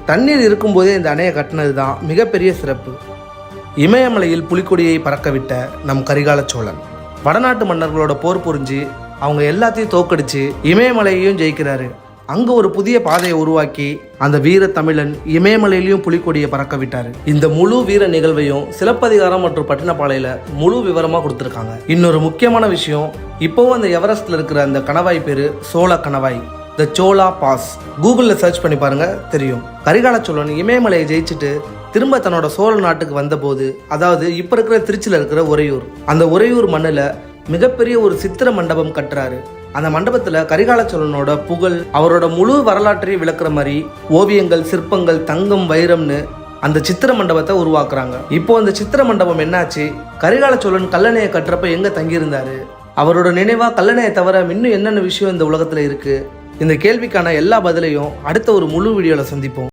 தண்ணீர் இருக்கும்போதே இந்த அணையை கட்டினது தான் மிகப்பெரிய சிறப்பு. இமயமலையில் புலிக்கொடியை பறக்கவிட்ட நம் கரிகால சோழன் வடநாட்டு மன்னர்களோட போர் புரிஞ்சு அவங்க எல்லாத்தையும் தோக்கடிச்சு இமயமலையையும் ஜெயிக்கிறாரு. அங்க ஒரு புதிய பாதையை உருவாக்கி அந்த வீர தமிழன் இமயமலையிலையும் புலிக்கொடியை பறக்க விட்டாரு. இந்த முழு வீர நிகழ்வையும் சிலப்பதிகாரம் மற்றும் பட்டினப்பாளையில முழு விவரமா கொடுத்துருக்காங்க. இன்னொரு முக்கியமான விஷயம், இப்போவும் அந்த எவரெஸ்ட்ல இருக்கிற அந்த கணவாய் பேரு சோழ கணவாய், த சோலா பாஸ். கூகுள்ல சர்ச் பண்ணி பாருங்க, தெரியும். கரிகால சோழன் இமயமலையை ஜெயிச்சுட்டு திரும்ப தன்னோட சோழ நாட்டுக்கு வந்தபோது, அதாவது இப்ப இருக்கிற திருச்சியில இருக்கிற உறையூர், அந்த உறையூர் மண்ணுல மிகப்பெரிய ஒரு சித்திர மண்டபம் கட்டுறாரு. அந்த மண்டபத்துல கரிகால சோழனோட புகழ், அவரோட முழு வரலாற்றையும் விளக்குற மாதிரி ஓவியங்கள், சிற்பங்கள், தங்கம், வைரம்னு அந்த சித்திர மண்டபத்தை உருவாக்குறாங்க. இப்போ அந்த சித்திர மண்டபம் என்னாச்சு, கரிகால சோழன் கல்லணையை கட்டுறப்ப எங்க தங்கியிருந்தாரு, அவரோட நினைவா கல்லணையை தவிர இன்னும் என்னென்ன விஷயம் இந்த உலகத்துல இருக்கு, இந்த கேள்விக்கான எல்லா பதிலையும் அடுத்த ஒரு முழு வீடியோல சந்திப்போம்.